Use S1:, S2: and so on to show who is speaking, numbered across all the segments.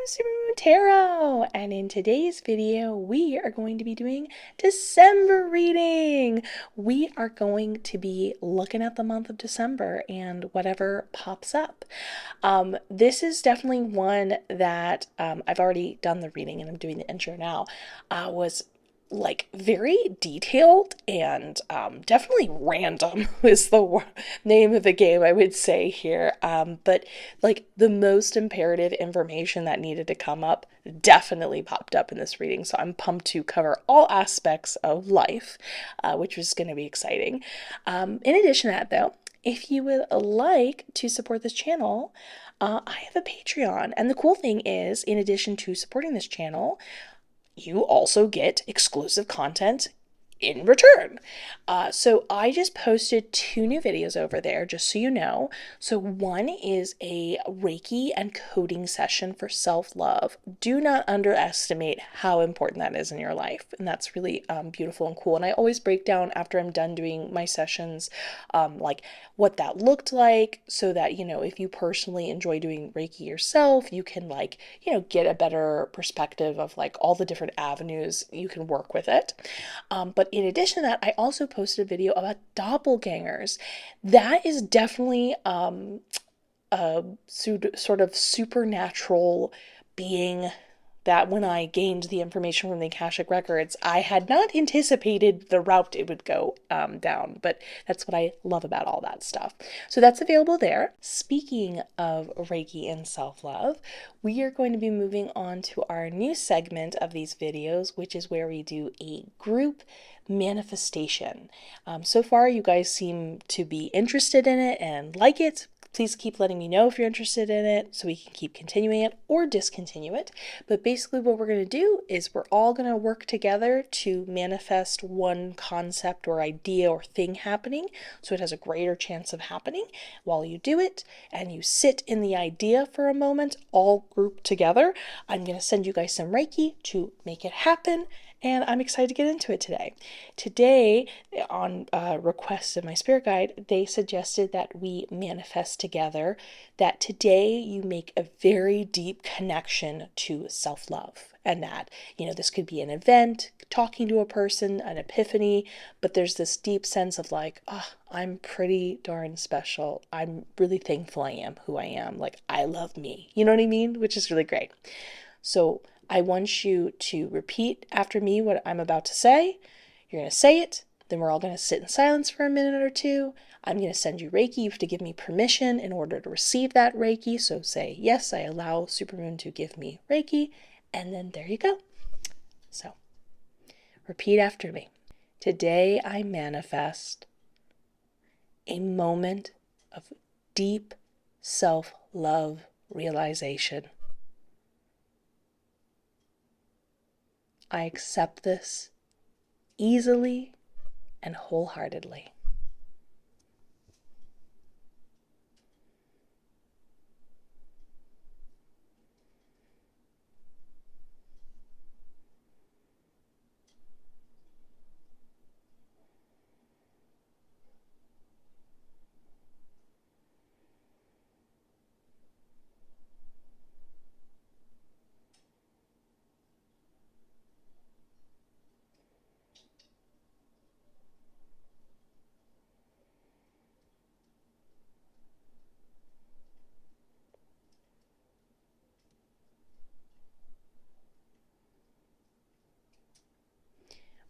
S1: Supermoon Tarot, and in today's video we are going to be doing December reading. We are going to be looking at the month of December and whatever pops up. This is definitely one that I've already done the reading and I'm doing the intro now. Was like very detailed and definitely random is the name of the game, I would say here. But like the most imperative information that needed to come up definitely popped up in this reading. So I'm pumped to cover all aspects of life, which was going to be exciting. In addition to that, though, if you would like to support this channel, I have a Patreon. And the cool thing is, in addition to supporting this channel, you also get exclusive content in return. So I just posted 2 new videos over there, just so you know. So one is a Reiki and coding session for self-love. Do not underestimate how important that is in your life. And that's really beautiful and cool. And I always break down after I'm done doing my sessions, like what that looked like, so that, you know, if you personally enjoy doing Reiki yourself, you can like, you know, get a better perspective of like all the different avenues you can work with it. But in addition to that, I also posted a video about doppelgangers. That is definitely a sort of supernatural being that when I gained the information from the Akashic Records, I had not anticipated the route it would go down, but that's what I love about all that stuff. So that's available there. Speaking of Reiki and self-love, we are going to be moving on to our new segment of these videos, which is where we do a group manifestation. So far, you guys seem to be interested in it and like it. Please keep letting me know if you're interested in it so we can keep continuing it or discontinue it. But basically what we're going to do is we're all going to work together to manifest one concept or idea or thing happening so it has a greater chance of happening. While you do it and you sit in the idea for a moment, all grouped together, I'm going to send you guys some Reiki to make it happen. And I'm excited to get into it today. Today, on request of my spirit guide, they suggested that we manifest together that today you make a very deep connection to self-love. And that, you know, this could be an event, talking to a person, an epiphany, but there's this deep sense of like, oh, I'm pretty darn special. I'm really thankful I am who I am. Like, I love me. You know what I mean? Which is really great. So I want you to repeat after me what I'm about to say. You're going to say it, then we're all going to sit in silence for a minute or two. I'm going to send you Reiki. You have to give me permission in order to receive that Reiki. So say, yes, I allow Supermoon to give me Reiki. And then there you go. So repeat after me. Today I manifest a moment of deep self-love realization. I accept this easily and wholeheartedly.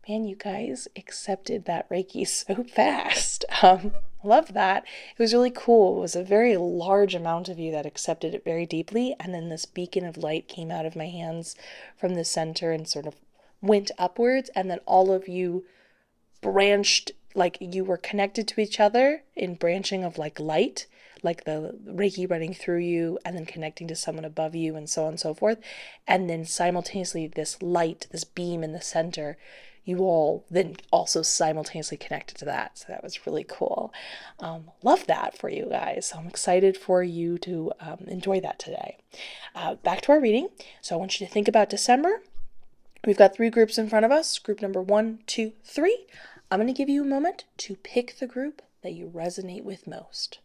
S1: Man, you guys accepted that Reiki so fast. Love that. It was really cool. It was a very large amount of you that accepted it very deeply. And then this beacon of light came out of my hands from the center and sort of went upwards. And then all of you branched, like you were connected to each other in branching of like light, like the Reiki running through you and then connecting to someone above you and so on and so forth. And then simultaneously this light, this beam in the center, you all then also simultaneously connected to that. So that was really cool. Love that for you guys. So I'm excited for you to enjoy that today. Back to our reading. So I want you to think about December. We've got 3 groups in front of us. Group number 1, 2, 3. I'm going to give you a moment to pick the group that you resonate with most.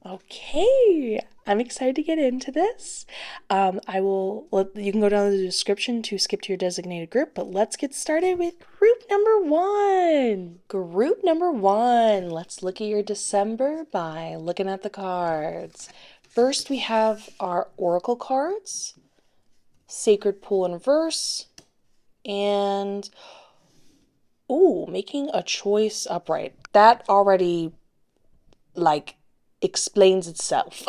S1: Okay, I'm excited to get into this. You can go down to the description to skip to your designated group, but let's get started with group number one. Group number one, let's look at your December by looking at the cards. First, we have our Oracle cards, Sacred Pool in reverse, and, ooh, making a choice upright. That already, like, explains itself.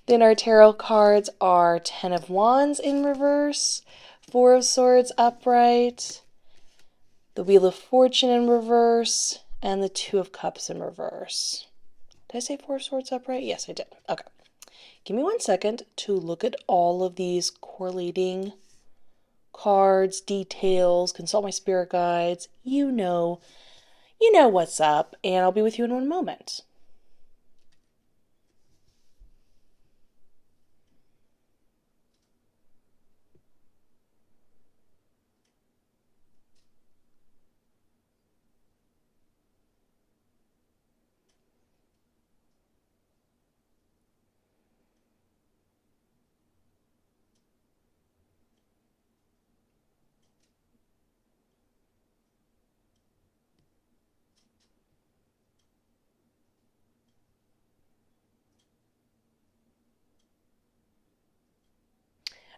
S1: Then our tarot cards are Ten of Wands in reverse, Four of Swords upright, the Wheel of Fortune in reverse, and the Two of Cups in reverse. Did I say Four of Swords upright? Yes, I did. Okay. Give me 1 second to look at all of these correlating cards, details, consult my spirit guides. You know what's up, and I'll be with you in one moment.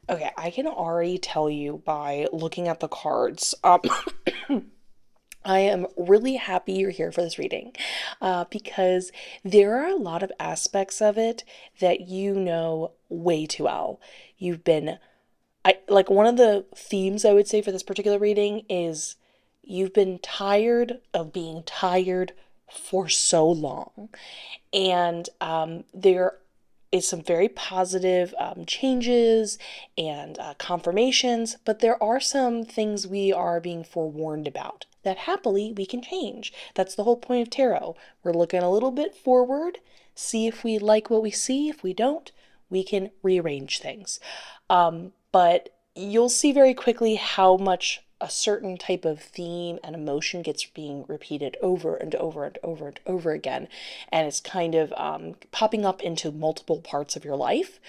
S1: Okay, I can already tell you by looking at the cards. I am really happy you're here for this reading because there are a lot of aspects of it that you know way too well. You've been, I like one of the themes I would say for this particular reading is you've been tired of being tired for so long. And there is some very positive changes and confirmations, but there are some things we are being forewarned about that happily we can change. That's the whole point of tarot. We're looking a little bit forward, see if we like what we see. If we don't, we can rearrange things. But you'll see very quickly how much a certain type of theme and emotion gets being repeated over and over and over and over again. And it's kind of popping up into multiple parts of your life.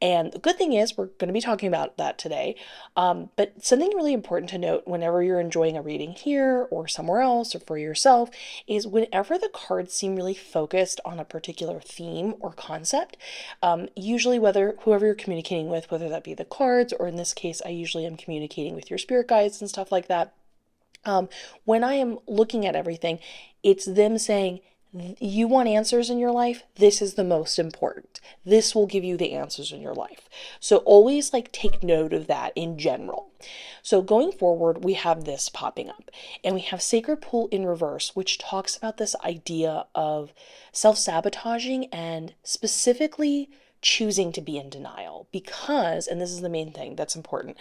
S1: And the good thing is, we're going to be talking about that today. But something really important to note whenever you're enjoying a reading here or somewhere else or for yourself is whenever the cards seem really focused on a particular theme or concept, usually whoever you're communicating with, whether that be the cards or in this case, I usually am communicating with your spirit guides and stuff like that. When I am looking at everything, it's them saying, you want answers in your life? This is the most important. This will give you the answers in your life. So always take note of that in general. So going forward, we have this popping up and we have Sacred Pool in reverse, which talks about this idea of self-sabotaging and specifically choosing to be in denial because, and this is the main thing that's important,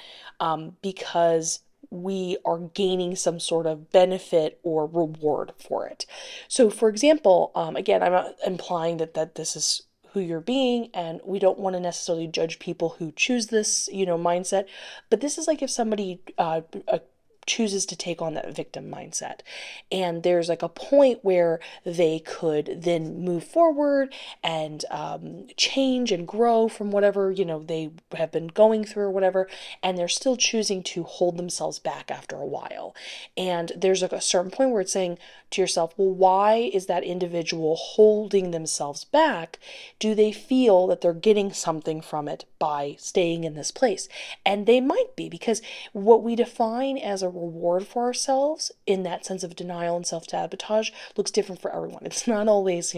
S1: because we are gaining some sort of benefit or reward for it. So, for example, again, I'm not implying that this is who you're being, and we don't want to necessarily judge people who choose this, mindset. But this is like if somebody chooses to take on that victim mindset. And there's a point where they could then move forward and change and grow from whatever, they have been going through or whatever. And they're still choosing to hold themselves back after a while. And there's a certain point where it's saying to yourself, well, why is that individual holding themselves back? Do they feel that they're getting something from it by staying in this place? And they might be, because what we define as a reward for ourselves in that sense of denial and self-sabotage looks different for everyone. It's not always,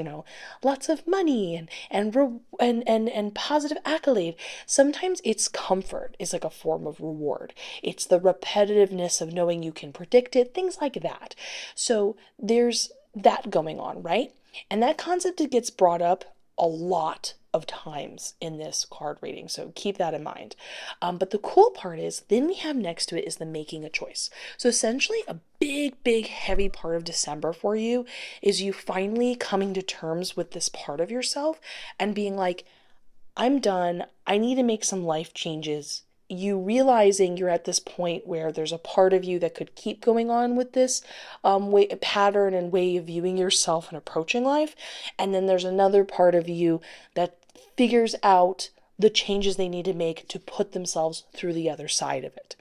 S1: lots of money and positive accolade. Sometimes it's comfort is like a form of reward. It's the repetitiveness of knowing you can predict it, things like that. So there's that going on, right? And that concept gets brought up a lot of times in this card reading, so keep that in mind. But the cool part is then we have next to it is the making a choice. So essentially a big heavy part of December for you is you finally coming to terms with this part of yourself and being like, I'm done. I need to make some life changes you realizing you're at this point where there's a part of you that could keep going on with this pattern and way of viewing yourself and approaching life. And then there's another part of you that figures out the changes they need to make to put themselves through the other side of it.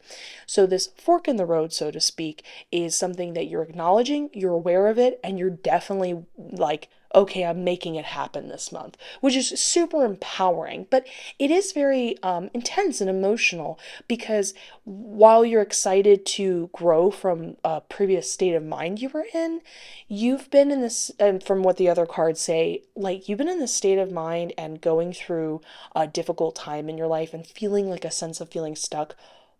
S1: So, this fork in the road, so to speak, is something that you're acknowledging, you're aware of it, and you're definitely like, okay, I'm making it happen this month, which is super empowering. But it is very intense and emotional because while you're excited to grow from a previous state of mind you were in, you've been in this, and from what the other cards say, like you've been in this state of mind and going through a difficult time in your life and feeling like a sense of feeling stuck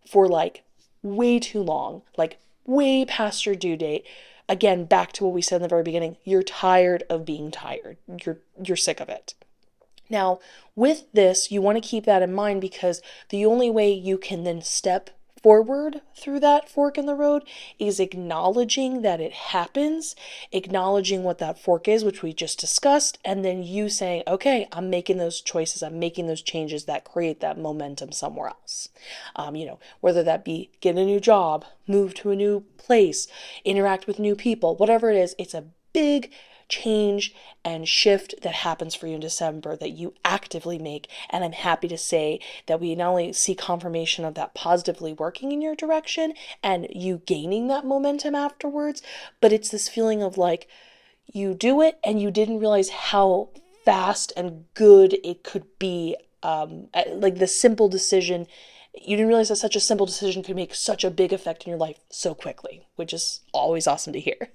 S1: for like way too long, like way past your due date. Again, back to what we said in the very beginning, you're tired of being tired. You're sick of it. Now, with this, you want to keep that in mind because the only way you can then step forward through that fork in the road is acknowledging that it happens, acknowledging what that fork is, which we just discussed, and then you saying, okay, I'm making those choices, I'm making those changes that create that momentum somewhere else. Whether that be get a new job, move to a new place, interact with new people, whatever it is, it's a big change and shift that happens for you in December that you actively make. And I'm happy to say that we not only see confirmation of that positively working in your direction and you gaining that momentum afterwards, but it's this feeling of like you do it and you didn't realize how fast and good it could be. Like the simple decision, you didn't realize that such a simple decision could make such a big effect in your life so quickly, which is always awesome to hear.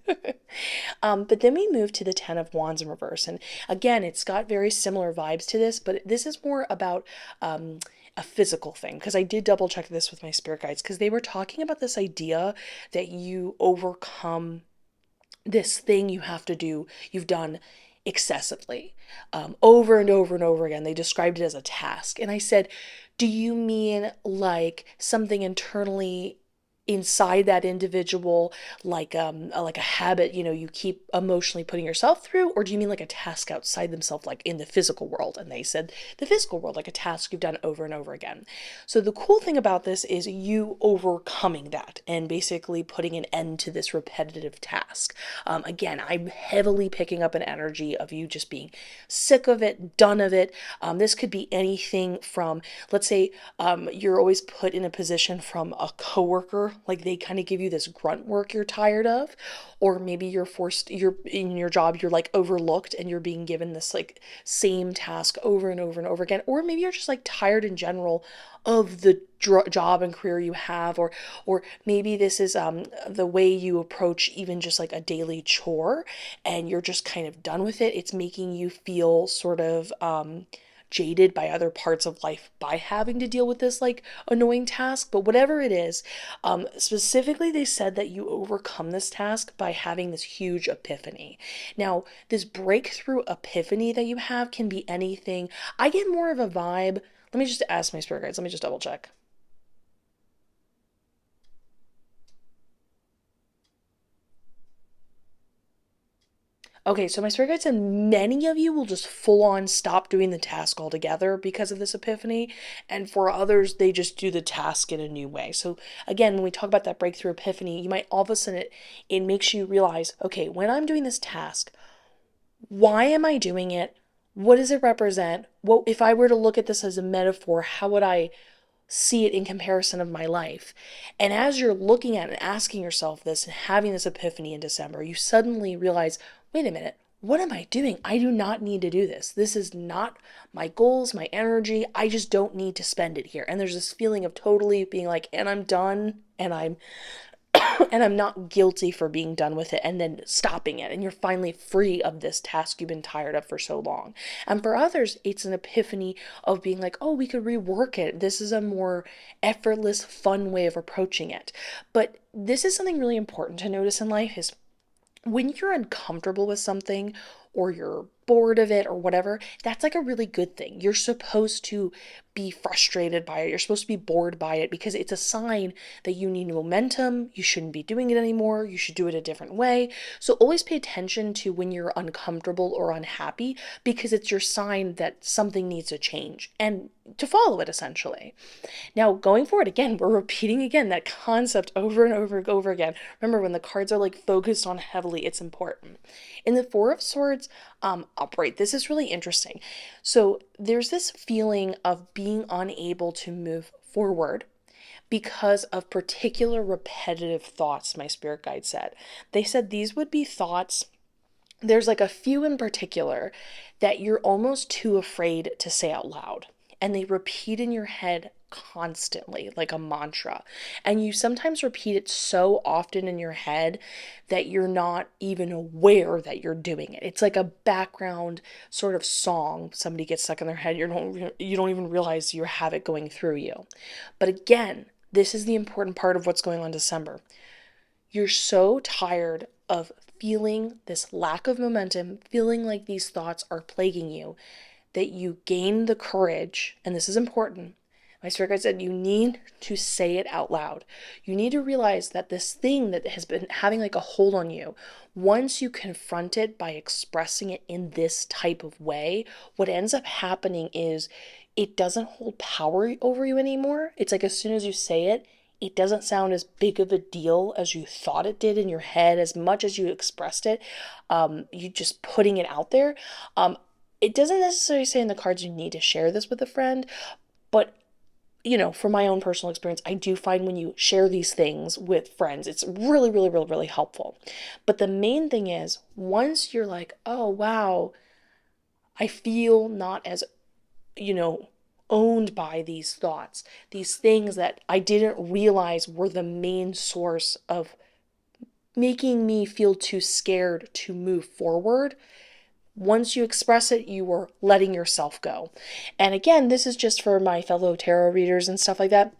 S1: But then we move to the Ten of Wands in reverse. And again, it's got very similar vibes to this, but this is more about a physical thing. Because I did double check this with my spirit guides because they were talking about this idea that you overcome this thing you have to do, you've done excessively, over and over and over again. They described it as a task. And I said, do you mean like something internally inside that individual, like a habit, you keep emotionally putting yourself through, or do you mean like a task outside themselves, like in the physical world? And they said the physical world, like a task you've done over and over again. So the cool thing about this is you overcoming that and basically putting an end to this repetitive task. Again, I'm heavily picking up an energy of you just being sick of it, done of it. This could be anything from, let's say, you're always put in a position from a coworker, like they kind of give you this grunt work you're tired of, or maybe you're in your job, you're like overlooked and you're being given this like same task over and over and over again, or maybe you're just like tired in general of the job and career you have, or maybe this is the way you approach even just like a daily chore and you're just kind of done with it. It's making you feel sort of jaded by other parts of life by having to deal with this like annoying task. But whatever it is, specifically they said that you overcome this task by having this huge epiphany. Now, this breakthrough epiphany that you have can be anything. I get more of a vibe. Let me just ask my spirit guides. Let me just double check. Okay, so my spirit guide said many of you will just full on stop doing the task altogether because of this epiphany, and for others, they just do the task in a new way. So again, when we talk about that breakthrough epiphany, you might all of a sudden it makes you realize, okay, when I'm doing this task, why am I doing it? What does it represent? What if I were to look at this as a metaphor, how would I see it in comparison of my life? And as you're looking at and asking yourself this and having this epiphany in December, you suddenly realize, wait a minute, what am I doing? I do not need to do this. This is not my goals, my energy. I just don't need to spend it here. And there's this feeling of totally being like, and I'm done, and I'm not guilty for being done with it and then stopping it. And you're finally free of this task you've been tired of for so long. And for others, it's an epiphany of being like, oh, we could rework it. This is a more effortless, fun way of approaching it. But this is something really important to notice in life is when you're uncomfortable with something or you're bored of it or whatever, that's like a really good thing. You're supposed to be frustrated by it. You're supposed to be bored by it because it's a sign that you need momentum. You shouldn't be doing it anymore. You should do it a different way. So always pay attention to when you're uncomfortable or unhappy because it's your sign that something needs to change and to follow it essentially. Now, going forward, again, we're repeating again that concept over and over and over again. Remember, when the cards are like focused on heavily, it's important. In the Four of Swords upright, this is really interesting. So there's this feeling of being unable to move forward because of particular repetitive thoughts, my spirit guide said. They said these would be thoughts. There's like a few in particular that you're almost too afraid to say out loud. And they repeat in your head constantly, like a mantra. And you sometimes repeat it so often in your head that you're not even aware that you're doing it. It's like a background sort of song somebody gets stuck in their head. You don't even realize you have it going through you. But again, this is the important part of what's going on in December. You're so tired of feeling this lack of momentum, feeling like these thoughts are plaguing you, that you gain the courage, and this is important. My spirit guide said you need to say it out loud. You need to realize that this thing that has been having like a hold on you, once you confront it by expressing it in this type of way, what ends up happening is it doesn't hold power over you anymore. It's like as soon as you say it, it doesn't sound as big of a deal as you thought it did in your head, as much as you expressed it. You just putting it out there. It doesn't necessarily say in the cards you need to share this with a friend, but from my own personal experience, I do find when you share these things with friends, it's really, really, really, really helpful. But the main thing is, once you're like, oh, wow, I feel not as, owned by these thoughts, these things that I didn't realize were the main source of making me feel too scared to move forward. Once you express it, you are letting yourself go. And again, this is just for my fellow tarot readers and stuff like that.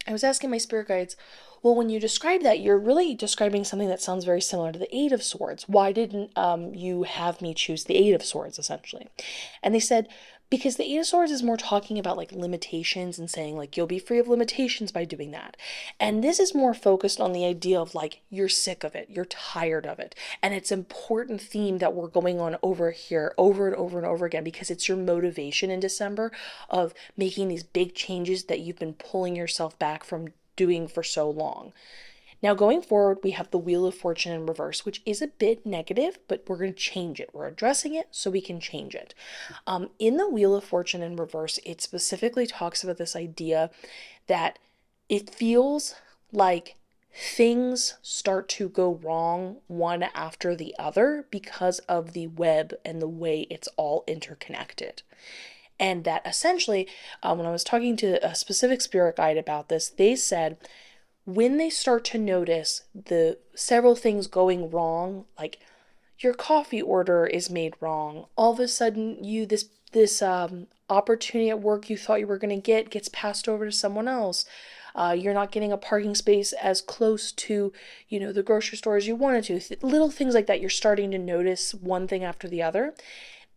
S1: I was asking my spirit guides, well, when you describe that, you're really describing something that sounds very similar to the Eight of Swords. Why didn't you have me choose the Eight of Swords, essentially? And they said, because the Eight of Swords is more talking about like limitations and saying like you'll be free of limitations by doing that. And this is more focused on the idea of like you're sick of it, you're tired of it. And it's an important theme that we're going on over here over and over and over again because it's your motivation in December of making these big changes that you've been pulling yourself back from doing for so long. Now, going forward, we have the Wheel of Fortune in reverse, which is a bit negative, but we're going to change it. We're addressing it so we can change it. In the Wheel of Fortune in reverse, it specifically talks about this idea that it feels like things start to go wrong one after the other because of the web and the way it's all interconnected. And that essentially, when I was talking to a specific spirit guide about this, they said, when they start to notice the several things going wrong, like your coffee order is made wrong, all of a sudden this opportunity at work you thought you were going to get gets passed over to someone else. You're not getting a parking space as close to, the grocery store as you wanted to. Little things like that, you're starting to notice one thing after the other.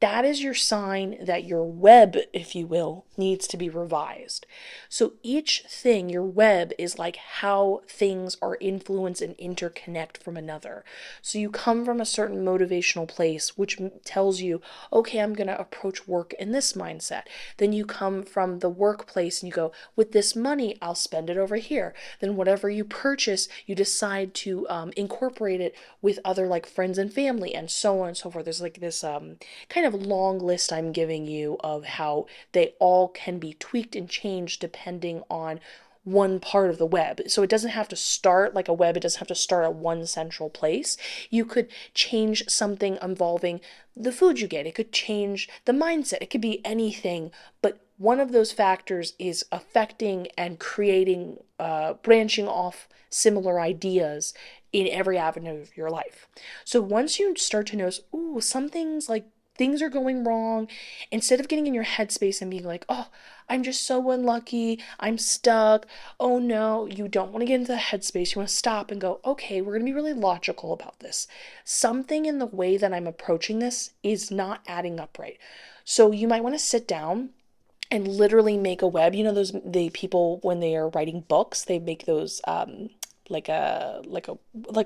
S1: That is your sign that your web, if you will, needs to be revised. So each thing, your web, is like how things are influenced and interconnect from another. So you come from a certain motivational place, which tells you, okay, I'm going to approach work in this mindset. Then you come from the workplace and you go, with this money, I'll spend it over here. Then whatever you purchase, you decide to incorporate it with other like friends and family and so on and so forth. There's like this kind of long list I'm giving you of how they all can be tweaked and changed depending on one part of the web. So it doesn't have to start like a web, it doesn't have to start at one central place. You could change something involving the food you get, it could change the mindset, it could be anything, but one of those factors is affecting and creating, branching off similar ideas in every avenue of your life. So once you start to notice, ooh, some things like things are going wrong, instead of getting in your headspace and being like, oh, I'm just so unlucky, I'm stuck, oh no, you don't want to get into the headspace. You want to stop and go, okay, we're going to be really logical about this. Something in the way that I'm approaching this is not adding up right. So you might want to sit down and literally make a web. You know, those the people when they are writing books, they make those like a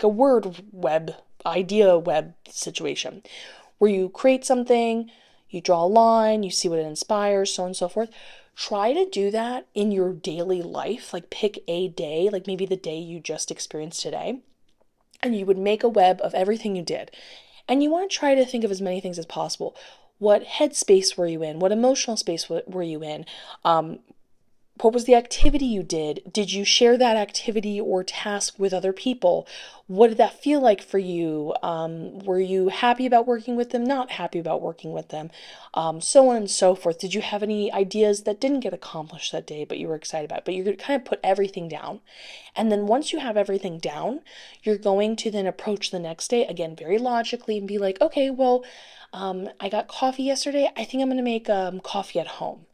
S1: word web, idea web situation where you create something, you draw a line, you see what it inspires, so on and so forth. Try to do that in your daily life. Like pick a day, like maybe the day you just experienced today, and you would make a web of everything you did. And you want to try to think of as many things as possible. What headspace were you in? What emotional space were you in? What was the activity you did? Did you share that activity or task with other people? What did that feel like for you? Were you happy about working with them? Not happy about working with them? So on and so forth. Did you have any ideas that didn't get accomplished that day, but you were excited about? But you're going to kind of put everything down. And then once you have everything down, you're going to then approach the next day, again, very logically, and be like, okay, well, I got coffee yesterday. I think I'm going to make coffee at home.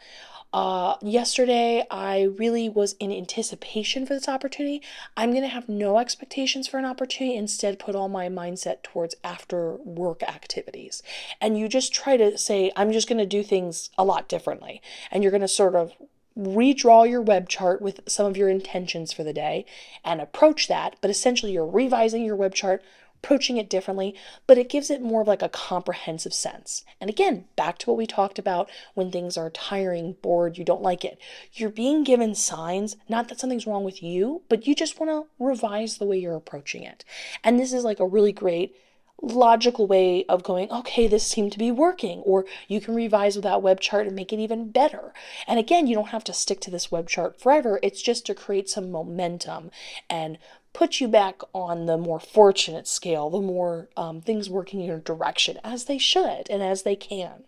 S1: Yesterday, I really was in anticipation for this opportunity. I'm going to have no expectations for an opportunity, instead, put all my mindset towards after work activities. And you just try to say, I'm just going to do things a lot differently. And you're going to sort of redraw your web chart with some of your intentions for the day and approach that. But essentially, you're revising your web chart, approaching it differently, but it gives it more of like a comprehensive sense. And again, back to what we talked about when things are tiring, bored, you don't like it. You're being given signs, not that something's wrong with you, but you just want to revise the way you're approaching it. And this is like a really great logical way of going, okay, this seemed to be working, or you can revise with that web chart and make it even better. And again, you don't have to stick to this web chart forever. It's just to create some momentum and put you back on the more fortunate scale, the more things working in your direction, as they should and as they can.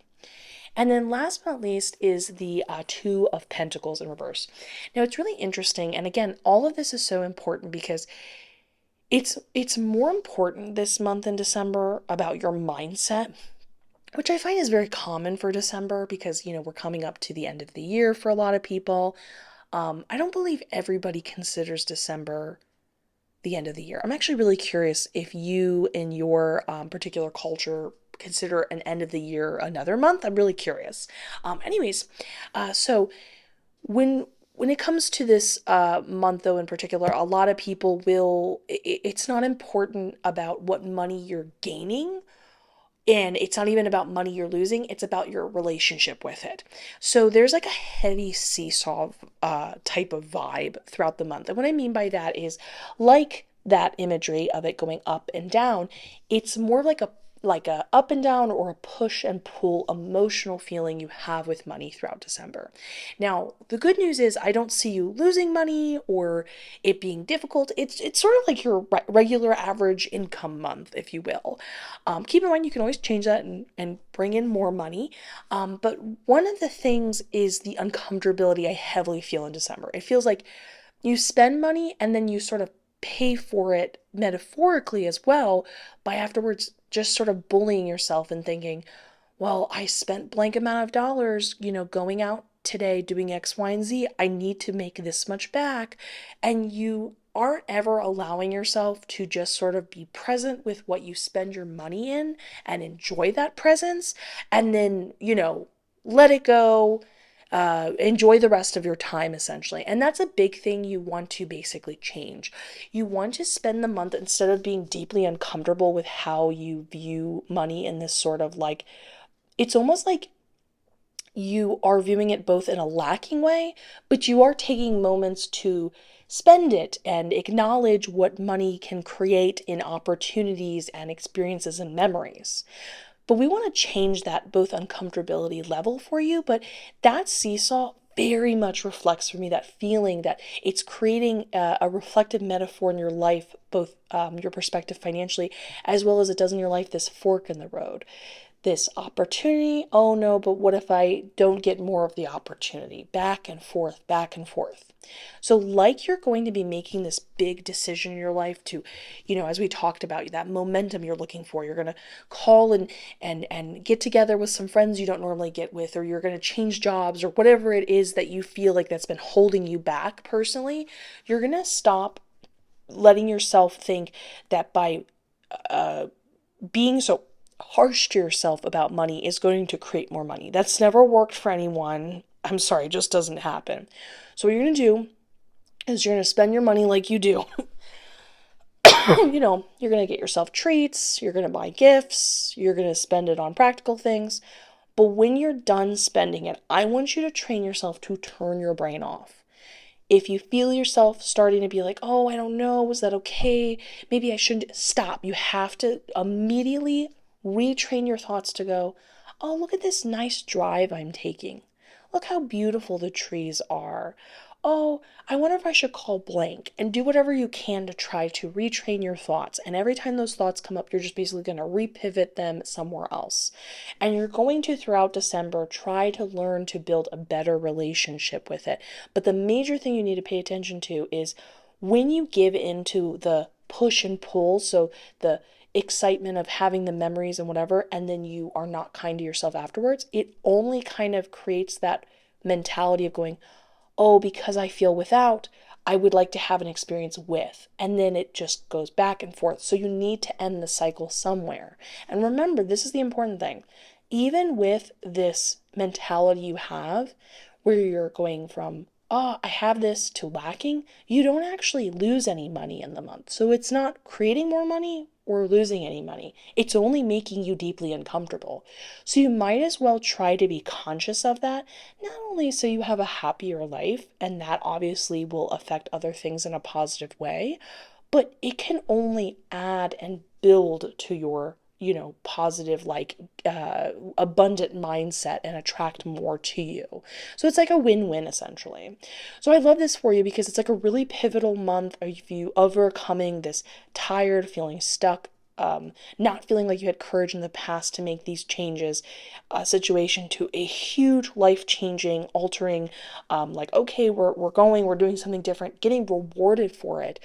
S1: And then last but not least is the Two of Pentacles in reverse. Now it's really interesting, and again, all of this is so important because it's more important this month in December about your mindset, which I find is very common for December because, we're coming up to the end of the year for a lot of people. I don't believe everybody considers December the end of the year. I'm actually really curious if you in your particular culture consider an end of the year another month. I'm really curious. Anyways, so when it comes to this month, though, in particular, a lot of people it's not important about what money you're gaining, and it's not even about money you're losing, it's about your relationship with it. So there's like a heavy seesaw type of vibe throughout the month. And what I mean by that is, like that imagery of it going up and down, it's more like a up and down or a push and pull emotional feeling you have with money throughout December. Now, the good news is I don't see you losing money or it being difficult. It's sort of like your regular average income month, if you will. Keep in mind you can always change that and bring in more money. But one of the things is the uncomfortability I heavily feel in December. It feels like you spend money and then you sort of pay for it metaphorically as well by afterwards just sort of bullying yourself and thinking, well, I spent blank amount of dollars, going out today doing X, Y, and Z. I need to make this much back. And you aren't ever allowing yourself to just sort of be present with what you spend your money in and enjoy that presence. And then, let it go, enjoy the rest of your time, essentially. And that's a big thing you want to basically change. You want to spend the month, instead of being deeply uncomfortable with how you view money in this sort of like, it's almost like you are viewing it both in a lacking way, but you are taking moments to spend it and acknowledge what money can create in opportunities and experiences and memories. But we want to change that both uncomfortability level for you, but that seesaw very much reflects for me that feeling that it's creating a reflective metaphor in your life, both your perspective financially, as well as it does in your life, this fork in the road. this opportunity. Oh no, but what if I don't get more of the opportunity? Back and forth, back and forth. So, like you're going to be making this big decision in your life to, as we talked about, that momentum you're looking for. You're going to call and get together with some friends you don't normally get with, or you're going to change jobs, or whatever it is that you feel like that's been holding you back personally. You're going to stop letting yourself think that by being so harsh to yourself about money is going to create more money. That's never worked for anyone. I'm sorry, it just doesn't happen. So, what you're going to do is you're going to spend your money like you do. You're going to get yourself treats, you're going to buy gifts, you're going to spend it on practical things. But when you're done spending it, I want you to train yourself to turn your brain off. If you feel yourself starting to be like, oh, I don't know, was that okay? Maybe I shouldn't, stop. You have to immediately retrain your thoughts to go, oh, look at this nice drive I'm taking. Look how beautiful the trees are. Oh, I wonder if I should call blank, and do whatever you can to try to retrain your thoughts. And every time those thoughts come up, you're just basically going to repivot them somewhere else. And you're going to, throughout December, try to learn to build a better relationship with it. But the major thing you need to pay attention to is when you give into the push and pull, so the excitement of having the memories and whatever, and then you are not kind to yourself afterwards, it only kind of creates that mentality of going, oh, because I feel without, I would like to have an experience with. And then it just goes back and forth. So you need to end the cycle somewhere. And remember, this is the important thing. Even with this mentality you have, where you're going from, oh, I have this, to lacking, you don't actually lose any money in the month. So it's not creating more money or losing any money. It's only making you deeply uncomfortable. So you might as well try to be conscious of that, not only so you have a happier life, and that obviously will affect other things in a positive way, but it can only add and build to your positive, like abundant mindset, and attract more to you. So it's like a win-win essentially. So I love this for you because it's like a really pivotal month of you overcoming this tired, feeling stuck, not feeling like you had courage in the past to make these changes, situation, to a huge life-changing, altering, like, okay, we're doing something different, getting rewarded for it,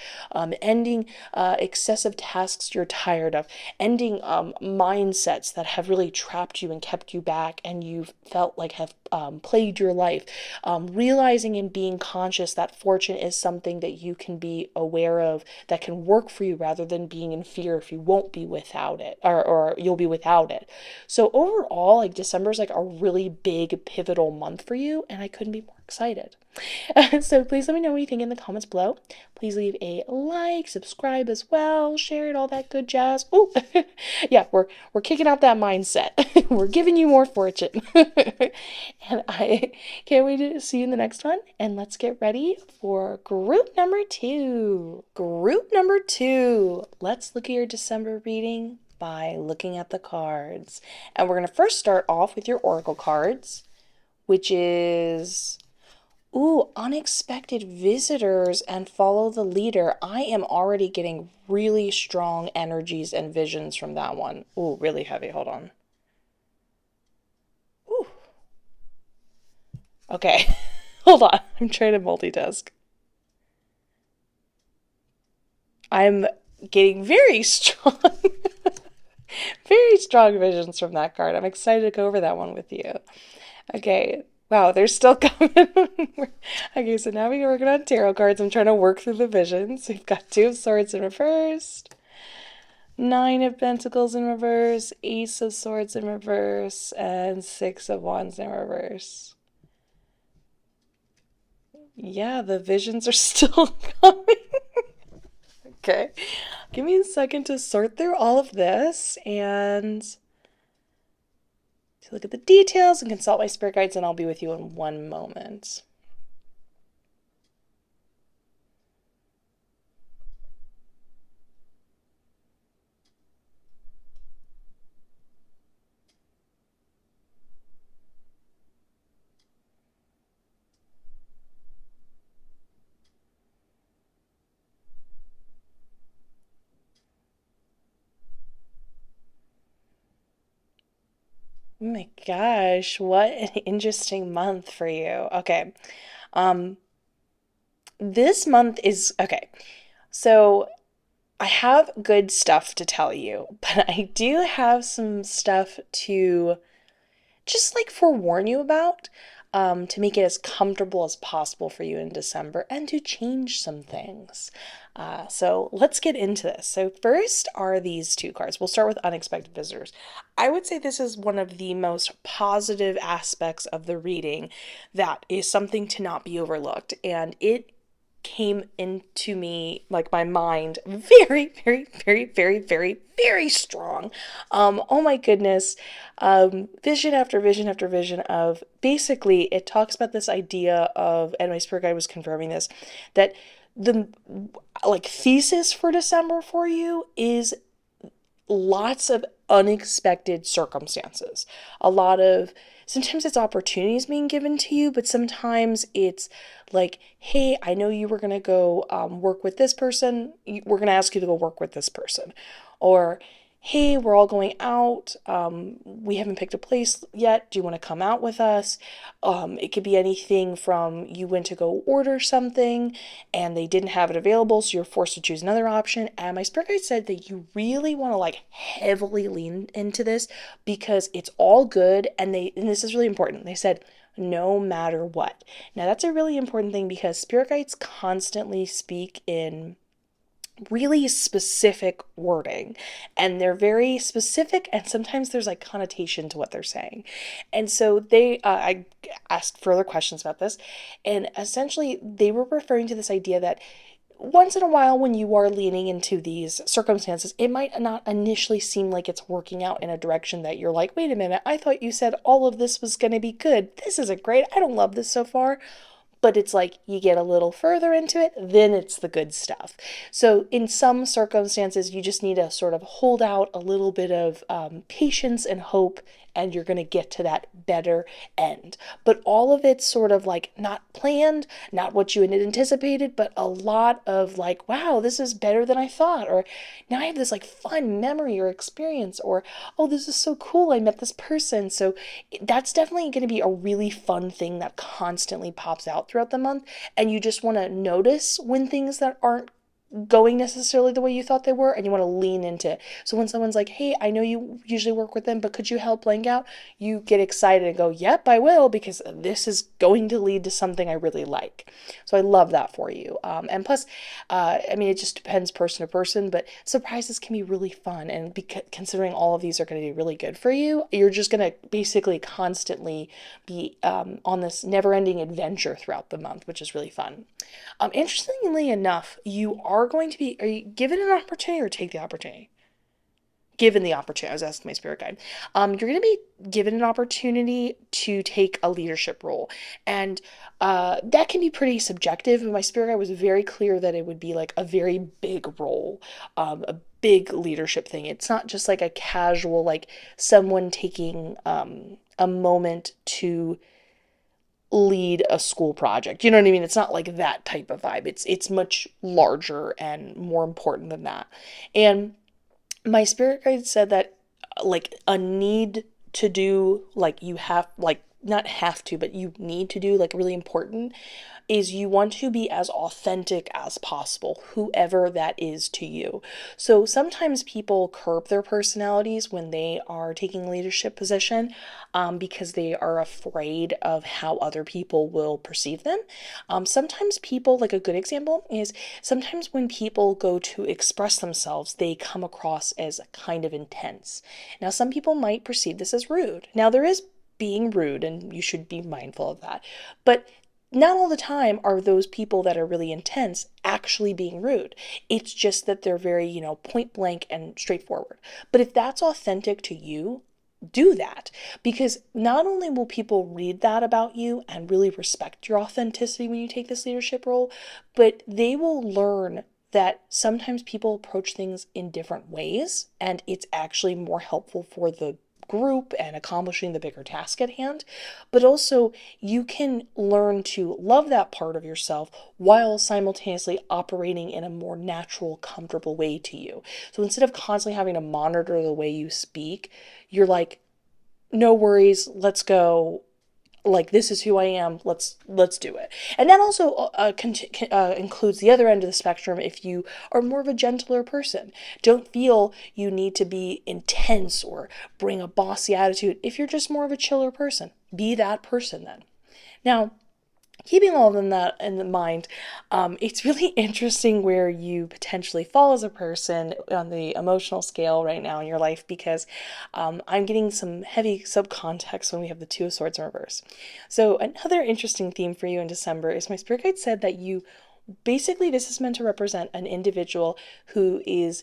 S1: ending excessive tasks you're tired of, ending mindsets that have really trapped you and kept you back and you've felt like have plagued your life, realizing and being conscious that fortune is something that you can be aware of, that can work for you, rather than being in fear if you won't be without it, or you'll be without it. So overall, like, December is like a really big pivotal month for you, and I couldn't be more excited. So please let me know what you think in the comments below. Please leave a like, subscribe as well, share it, all that good jazz. Oh, yeah, we're kicking out that mindset. We're giving you more fortune. And I can't wait to see you in the next one. And let's get ready for group number 2. Group number 2. Let's look at your December reading by looking at the cards. And we're going to first start off with your oracle cards, which is, ooh, unexpected visitors and follow the leader. I am already getting really strong energies and visions from that one. Ooh, really heavy. Hold on. Ooh. Okay. Hold on. I'm trying to multitask. I'm getting very strong, very strong visions from that card. I'm excited to go over that one with you. Okay. Wow, they're still coming. Okay, so now we're working on tarot cards. I'm trying to work through the visions. We've got 2 of Swords in reverse, 9 of Pentacles in reverse, Ace of Swords in reverse, and 6 of Wands in reverse. Yeah, the visions are still coming. Okay, give me a second to sort through all of this and to look at the details and consult my spirit guides, and I'll be with you in one moment. Oh my gosh, what an interesting month for you. Okay. Um, this month is okay. So I have good stuff to tell you, but I do have some stuff to just like forewarn you about, to make it as comfortable as possible for you in December and to change some things. So let's get into this. So, first are these two cards. We'll start with unexpected visitors. I would say this is one of the most positive aspects of the reading that is something to not be overlooked. And it came into me, like my mind, very, very, very, very, very, very strong. Oh my goodness. Vision after vision after vision of basically, it talks about this idea of, and my spirit guide was confirming this, that the like thesis for December for you is lots of unexpected circumstances. A lot of sometimes it's opportunities being given to you, but sometimes it's like, hey, I know you were going to go work with this person. We're going to ask you to go work with this person. Or, hey, we're all going out. We haven't picked a place yet. Do you want to come out with us? It could be anything from you went to go order something and they didn't have it available, so you're forced to choose another option. And my spirit guide said that you really want to like heavily lean into this because it's all good. And this is really important. They said, no matter what. Now, that's a really important thing because spirit guides constantly speak in really specific wording, and they're very specific, and sometimes there's like connotation to what they're saying. And so I asked further questions about this, and essentially they were referring to this idea that once in a while, when you are leaning into these circumstances, it might not initially seem like it's working out in a direction that you're like, wait a minute, I thought you said all of this was going to be good. This isn't great. I don't love this so far. But it's like you get a little further into it, then it's the good stuff. So, in some circumstances, you just need to sort of hold out a little bit of patience and hope, and you're going to get to that better end. But all of it's sort of like not planned, not what you had anticipated, but a lot of like, wow, this is better than I thought. Or now I have this like fun memory or experience. Or, oh, this is so cool. I met this person. So, that's definitely going to be a really fun thing that constantly pops out throughout the month. And you just want to notice when things that aren't going necessarily the way you thought they were, and you want to lean into it. So when someone's like, hey, I know you usually work with them, but could you help blank out? You get excited and go, yep, I will, because this is going to lead to something I really like. So I love that for you. And plus, I mean, it just depends person to person, but surprises can be really fun. And considering all of these are going to be really good for you, you're just going to basically constantly be on this never ending adventure throughout the month, which is really fun. Interestingly enough, are you given an opportunity or take the opportunity? Given the opportunity, I was asking my spirit guide. You're going to be given an opportunity to take a leadership role. And that can be pretty subjective. But my spirit guide was very clear that it would be like a very big role, a big leadership thing. It's not just like a casual, like someone taking a moment to lead a school project. You know what I mean? It's not like that type of vibe. It's much larger and more important than that. And my spirit guide said that like a need to do, like you have, like not have to, but you need to do, like really important, is you want to be as authentic as possible, whoever that is to you. So sometimes people curb their personalities when they are taking a leadership position, because they are afraid of how other people will perceive them. Sometimes people, like a good example is sometimes when people go to express themselves, they come across as kind of intense. Now, some people might perceive this as rude. Now, there is being rude, and you should be mindful of that. But not all the time are those people that are really intense actually being rude. It's just that they're very, point blank and straightforward. But if that's authentic to you, do that, because not only will people read that about you and really respect your authenticity when you take this leadership role, but they will learn that sometimes people approach things in different ways, and it's actually more helpful for the group and accomplishing the bigger task at hand. But also, you can learn to love that part of yourself while simultaneously operating in a more natural, comfortable way to you. So instead of constantly having to monitor the way you speak, you're like, no worries, let's go. Like, this is who I am, let's do it. And that also includes the other end of the spectrum. If you are more of a gentler person, don't feel you need to be intense or bring a bossy attitude. If you're just more of a chiller person, be that person then. Now, keeping all of them that in mind, it's really interesting where you potentially fall as a person on the emotional scale right now in your life, because I'm getting some heavy subcontext when we have the Two of Swords in reverse. So another interesting theme for you in December is my spirit guide said that you basically, this is meant to represent an individual who is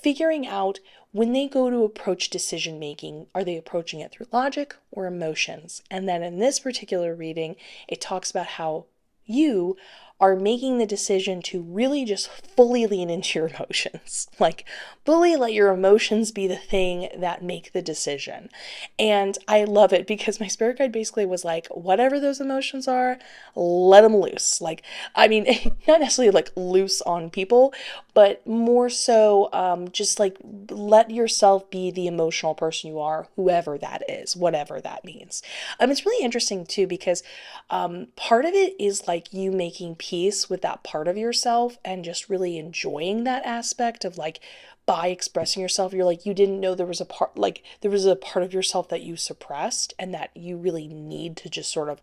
S1: figuring out when they go to approach decision making, are they approaching it through logic or emotions? And then in this particular reading, it talks about how you are making the decision to really just fully lean into your emotions. Like, fully let your emotions be the thing that make the decision. And I love it because my spirit guide basically was like, whatever those emotions are, let them loose. Like, I mean, not necessarily like loose on people, but more so just like let yourself be the emotional person you are, whoever that is, whatever that means. It's really interesting too because part of it is like you making peace with that part of yourself and just really enjoying that aspect of like, by expressing yourself, you're like, you didn't know there was a part, like there was a part of yourself that you suppressed and that you really need to just sort of,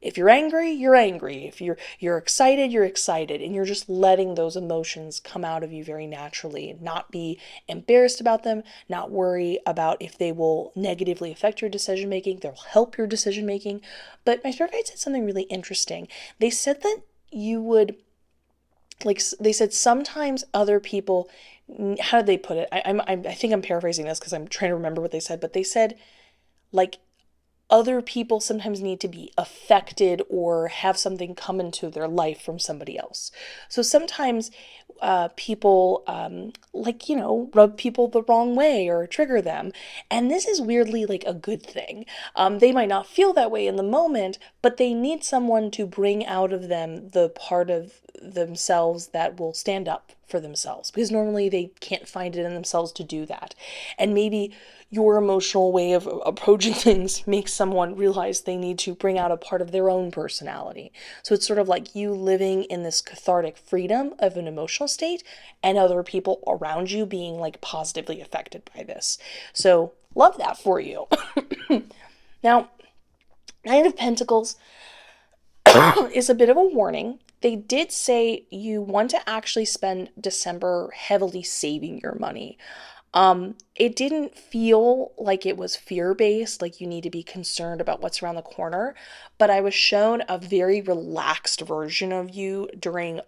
S1: if you're angry, you're angry. If you're excited, you're excited, and you're just letting those emotions come out of you very naturally. Not be embarrassed about them, not worry about if they will negatively affect your decision making. They'll help your decision making. But my spirit guide said something really interesting. They said that you would, like, they said sometimes other people, how did they put it? I think I'm paraphrasing this because I'm trying to remember what they said, but they said like other people sometimes need to be affected or have something come into their life from somebody else. So sometimes people, like, you know, rub people the wrong way or trigger them. And this is weirdly like a good thing. They might not feel that way in the moment, but they need someone to bring out of them the part of themselves that will stand up for themselves, because normally they can't find it in themselves to do that. And maybe your emotional way of approaching things makes someone realize they need to bring out a part of their own personality. So it's sort of like you living in this cathartic freedom of an emotional state and other people around you being like positively affected by this. So love that for you. Now, Nine of Pentacles is a bit of a warning. They did say you want to actually spend December heavily saving your money. It didn't feel like it was fear-based, like you need to be concerned about what's around the corner, but I was shown a very relaxed version of you during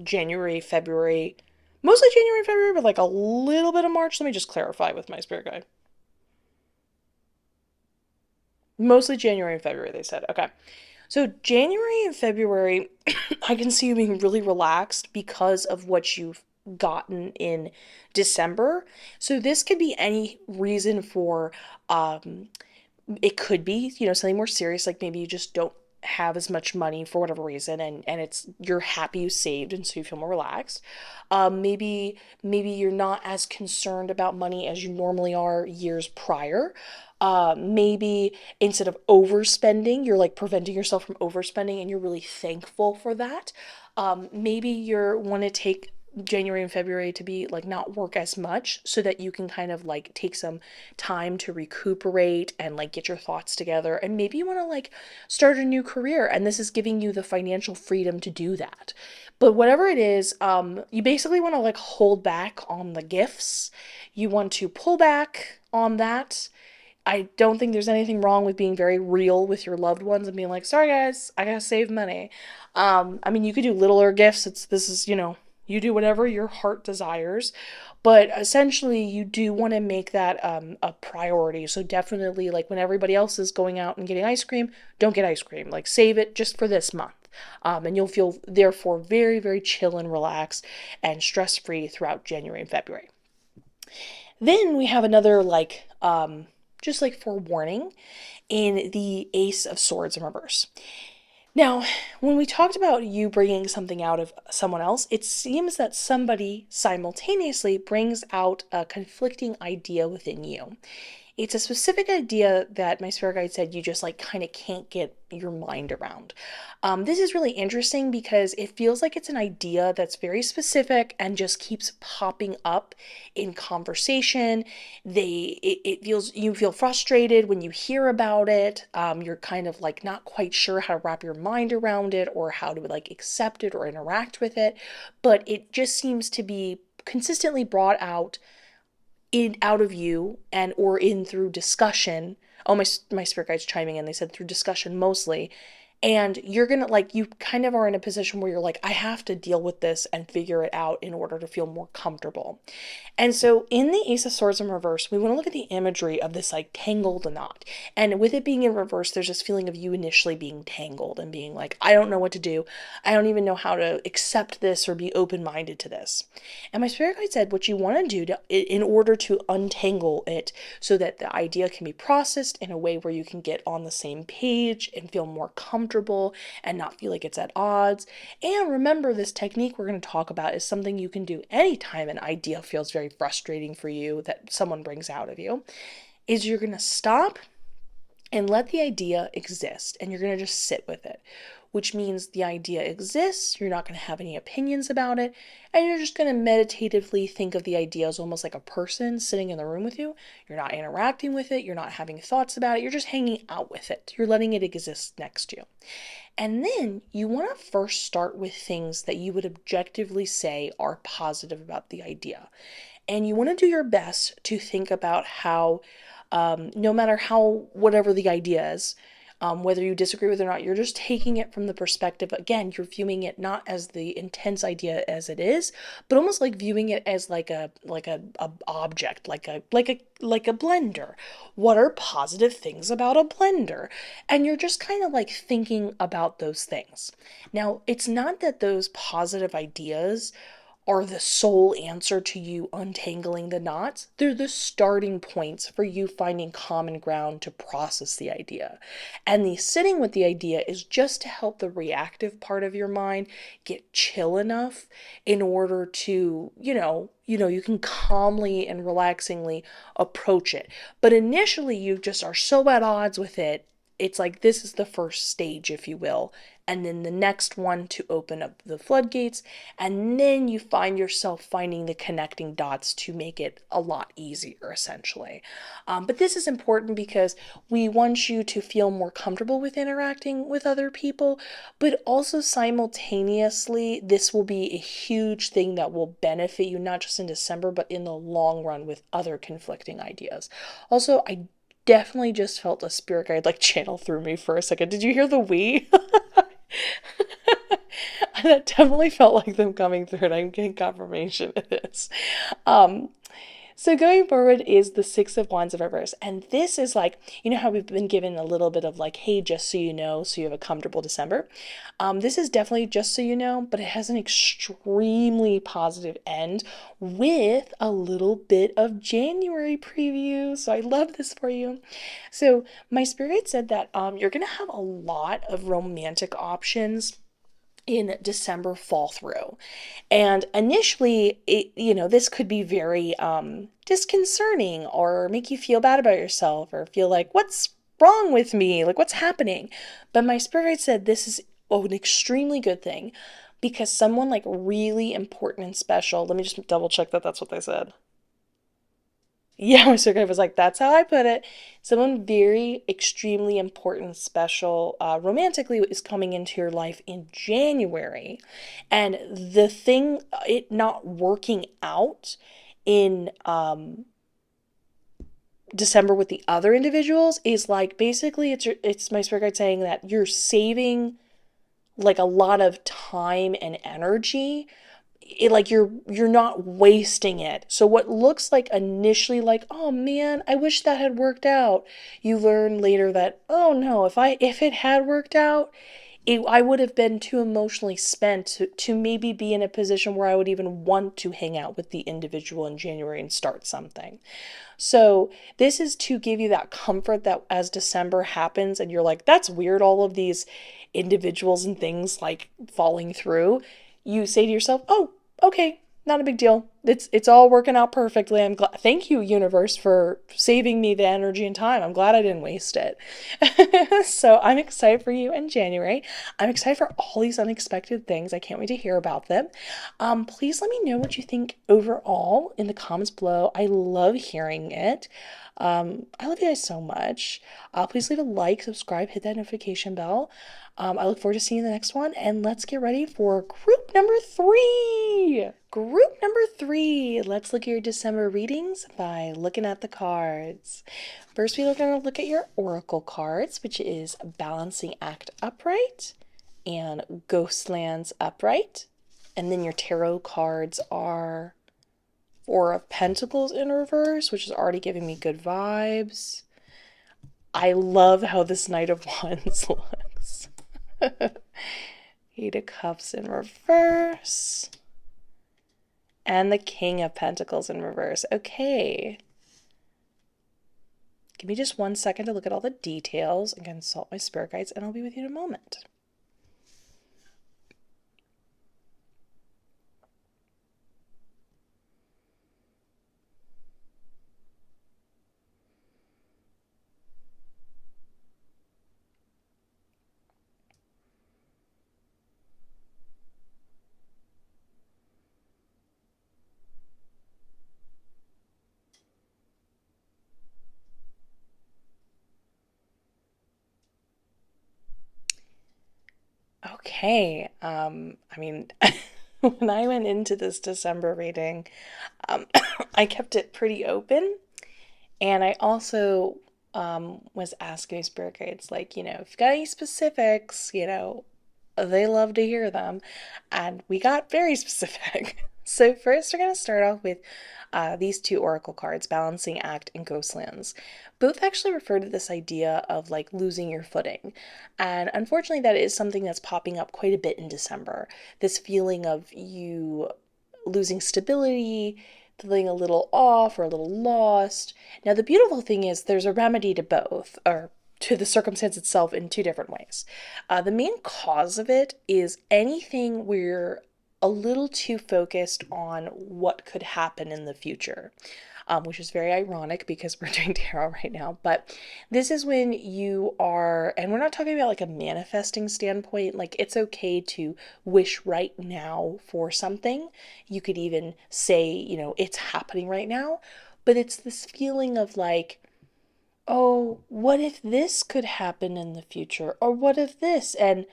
S1: January, February, mostly January, February, but like a little bit of March. Let me just clarify with my spirit guide. Mostly January and February, they said. Okay. So January and February, I can see you being really relaxed because of what you've gotten in December. So this could be any reason for it could be, you know, something more serious, like maybe you just don't have as much money for whatever reason, and it's, you're happy you saved and so you feel more relaxed. Maybe you're not as concerned about money as you normally are years prior. Maybe instead of overspending, you're like preventing yourself from overspending and you're really thankful for that. Maybe you want to take January and February to be like not work as much so that you can kind of like take some time to recuperate and like get your thoughts together. And maybe you want to like start a new career and this is giving you the financial freedom to do that. But whatever it is, you basically want to like hold back on the gifts. You want to pull back on that. I don't think there's anything wrong with being very real with your loved ones and being like, sorry guys, I gotta save money. I mean, you could do littler gifts. This is, you know, you do whatever your heart desires, but essentially you do want to make that a priority. So definitely, like when everybody else is going out and getting ice cream, don't get ice cream. Like save it just for this month. And you'll feel therefore very, very chill and relaxed and stress-free throughout January and February. Then we have another like just like forewarning in the Ace of Swords in reverse. Now, when we talked about you bringing something out of someone else, it seems that somebody simultaneously brings out a conflicting idea within you. it's a specific idea that my spirit guide said you just like kind of can't get your mind around. This is really interesting because it feels like it's an idea that's very specific and just keeps popping up in conversation. It feels, you feel frustrated when you hear about it. You're kind of like not quite sure how to wrap your mind around it or how to like accept it or interact with it, but it just seems to be consistently brought out of you and or in through discussion. Oh, my spirit guide's chiming in. They said through discussion mostly. And you're gonna like, you kind of are in a position where you're like, I have to deal with this and figure it out in order to feel more comfortable. And so in the Ace of Swords in reverse, we want to look at the imagery of this like tangled knot. And with it being in reverse, there's this feeling of you initially being tangled and being like, I don't know what to do. I don't even know how to accept this or be open-minded to this. And my spirit guide said what you want to do in order to untangle it so that the idea can be processed in a way where you can get on the same page and feel more comfortable and not feel like it's at odds. And remember, this technique we're going to talk about is something you can do anytime an idea feels very frustrating for you that someone brings out of you, is you're going to stop and let the idea exist, and you're going to just sit with it, which means the idea exists, you're not going to have any opinions about it, and you're just going to meditatively think of the idea as almost like a person sitting in the room with you. You're not interacting with it, you're not having thoughts about it, you're just hanging out with it. You're letting it exist next to you. And then you want to first start with things that you would objectively say are positive about the idea. And you want to do your best to think about how, no matter how, whatever the idea is, whether you disagree with it or not, you're just taking it from the perspective, again, you're viewing it not as the intense idea as it is, but almost like viewing it as like a object, like a blender. What are positive things about a blender? And you're just kind of like thinking about those things. Now, it's not that those positive ideas are the sole answer to you untangling the knots. They're the starting points for you finding common ground to process the idea. And the sitting with the idea is just to help the reactive part of your mind get chill enough in order to, you can calmly and relaxingly approach it. But initially you just are so at odds with it. It's like this is the first stage, if you will, and then the next one to open up the floodgates, and then you find yourself finding the connecting dots to make it a lot easier, essentially. But this is important because we want you to feel more comfortable with interacting with other people, but also simultaneously, this will be a huge thing that will benefit you, not just in December, but in the long run with other conflicting ideas. Also, I definitely just felt a spirit guide like channel through me for a second. Did you hear the we? That definitely felt like them coming through, and I'm getting confirmation of this. Um, so going forward is the Six of Wands in reverse. And this is like, you know how we've been given a little bit of like, hey, just so you know, so you have a comfortable December. This is definitely just so you know, but it has an extremely positive end with a little bit of January preview. So I love this for you. So my spirit said that you're going to have a lot of romantic options in December fall through. And initially, this could be very disconcerting or make you feel bad about yourself or feel like, what's wrong with me? Like, what's happening? But my spirit said this is an extremely good thing because someone like really important and special, let me just double check that that's what they said. Yeah, my circle was like, that's how I put it. Someone very extremely important, special, romantically is coming into your life in January. And the thing, it not working out in December with the other individuals is like basically it's my spirit guide saying that you're saving like a lot of time and energy, like you're not wasting it. So what looks like initially like, oh man, I wish that had worked out, you learn later that, oh no, if it had worked out, I would have been too emotionally spent to maybe be in a position where I would even want to hang out with the individual in January and start something. So this is to give you that comfort that as December happens and you're like, that's weird, all of these individuals and things like falling through, you say to yourself, oh, okay, not a big deal. it's all working out perfectly. I'm glad. Thank you, universe, for saving me the energy and time. I'm glad I didn't waste it. So I'm excited for you in January. I'm excited for all these unexpected things. I can't wait to hear about them. Please let me know what you think overall in the comments below. I love hearing it. I love you guys so much. Please leave a like, subscribe, hit that notification bell. I look forward to seeing you in the next one, and let's get ready for group number 3. Group number 3. Let's look at your December readings by looking at the cards. First, we're going to look at your oracle cards, which is Balancing Act upright and Ghostlands upright. And then your tarot cards are Four of Pentacles in reverse, which is already giving me good vibes. I love how this Knight of Wands looks. Eight of Cups in reverse. And the King of Pentacles in reverse. Okay. Give me just 1 second to look at all the details and consult my spirit guides, and I'll be with you in a moment. Okay, I mean, when I went into this December reading, um, I kept it pretty open, and I also was asking spirit guides, like, if you got any specifics, they love to hear them, and we got very specific. So first, we're going to start off with these two oracle cards, Balancing Act and Ghostlands. Both actually refer to this idea of like losing your footing. And unfortunately, that is something that's popping up quite a bit in December. This feeling of you losing stability, feeling a little off or a little lost. Now, the beautiful thing is there's a remedy to both, or to the circumstance itself, in two different ways. The main cause of it is anything where you're a little too focused on what could happen in the future, which is very ironic because we're doing tarot right now. But this is when you are, and we're not talking about like a manifesting standpoint, like it's okay to wish right now for something. You could even say, it's happening right now. But it's this feeling of like, oh, what if this could happen in the future? Or what if this? And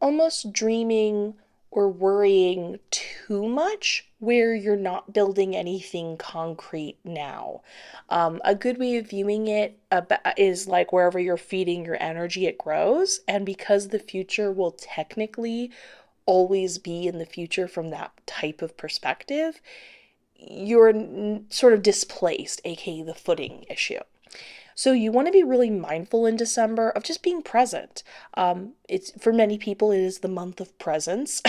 S1: almost dreaming or worrying too much where you're not building anything concrete now. A good way of viewing it is like wherever you're feeding your energy, it grows. And because the future will technically always be in the future from that type of perspective, you're sort of displaced, aka the footing issue. So you want to be really mindful in December of just being present. It's for many people it is the month of presence,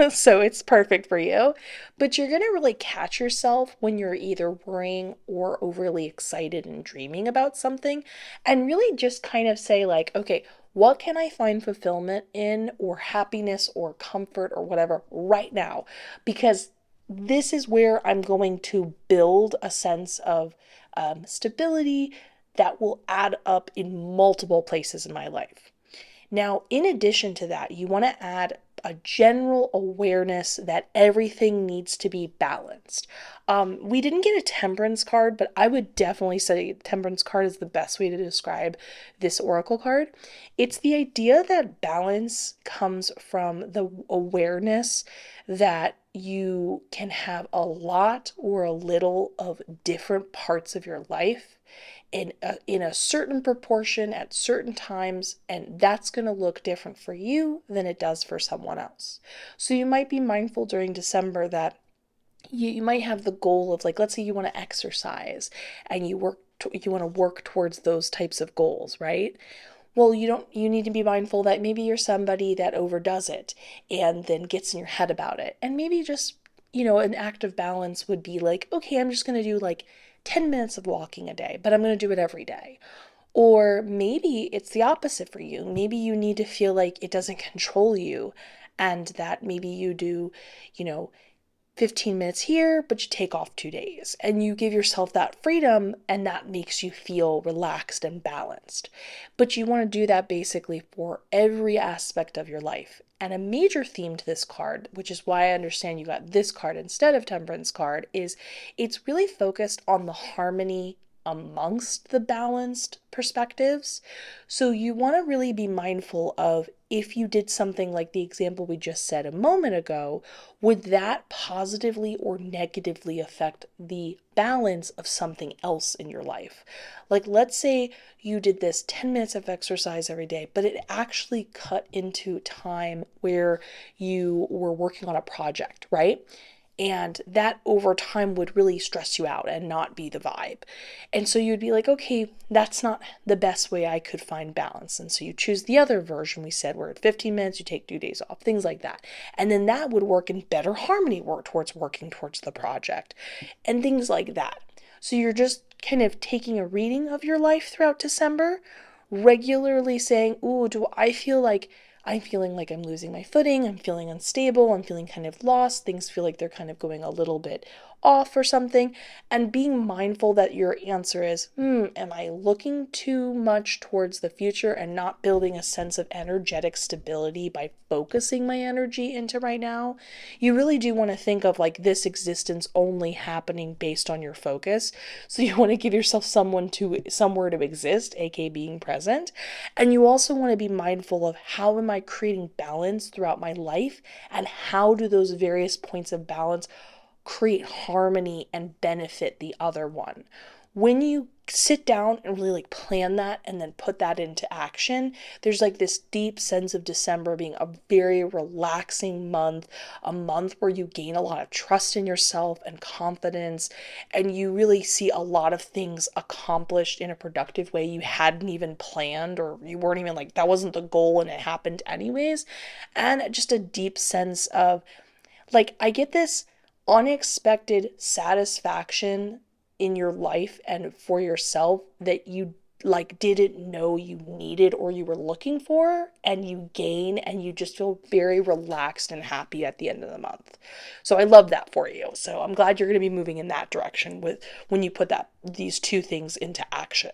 S1: so it's perfect for you. But you're gonna really catch yourself when you're either worrying or overly excited and dreaming about something, and really just kind of say like, okay, what can I find fulfillment in, or happiness, or comfort, or whatever right now? Because this is where I'm going to build a sense of stability that will add up in multiple places in my life. Now, in addition to that, you want to add a general awareness that everything needs to be balanced. We didn't get a temperance card, but I would definitely say temperance card is the best way to describe this oracle card. It's the idea that balance comes from the awareness that you can have a lot or a little of different parts of your life in a certain proportion at certain times, and that's going to look different for you than it does for someone else. So you might be mindful during December that you might have the goal of, like, let's say you want to exercise and you want to work towards those types of goals, right? Well, you need to be mindful that maybe you're somebody that overdoes it and then gets in your head about it. And maybe just, an act of balance would be like, okay, I'm just going to do like 10 minutes of walking a day, but I'm going to do it every day. Or maybe it's the opposite for you. Maybe you need to feel like it doesn't control you, and that maybe you do, you know, 15 minutes here, but you take off 2 days and you give yourself that freedom, and that makes you feel relaxed and balanced. But you want to do that basically for every aspect of your life. And a major theme to this card, which is why I understand you got this card instead of Temperance card, is it's really focused on the harmony amongst the balanced perspectives. So you want to really be mindful of, if you did something like the example we just said a moment ago, would that positively or negatively affect the balance of something else in your life? Like, let's say you did this 10 minutes of exercise every day, but it actually cut into time where you were working on a project, right? And that over time would really stress you out and not be the vibe. And so you'd be like, okay, that's not the best way I could find balance. And so you choose the other version we said, where at 15 minutes you take 2 days off, things like that. And then that would work in better harmony, work towards working towards the project and things like that. So you're just kind of taking a reading of your life throughout December, regularly saying, ooh, do I feel like I'm feeling like I'm losing my footing, I'm feeling unstable, I'm feeling kind of lost, things feel like they're kind of going a little bit off or something, and being mindful that your answer is, am I looking too much towards the future and not building a sense of energetic stability by focusing my energy into right now? You really do want to think of like this existence only happening based on your focus. So you want to give yourself somewhere to exist, aka being present. And you also want to be mindful of, how am I creating balance throughout my life, and how do those various points of balance create harmony and benefit the other one? When you sit down and really like plan that and then put that into action, there's like this deep sense of December being a very relaxing month, a month where you gain a lot of trust in yourself and confidence, and you really see a lot of things accomplished in a productive way you hadn't even planned, or you weren't even like, that wasn't the goal and it happened anyways. And just a deep sense of like, I get this unexpected satisfaction in your life and for yourself that you like didn't know you needed or you were looking for, and you gain, and you just feel very relaxed and happy at the end of the month. So I love that for you. So I'm glad you're going to be moving in that direction with when you put these two things into action.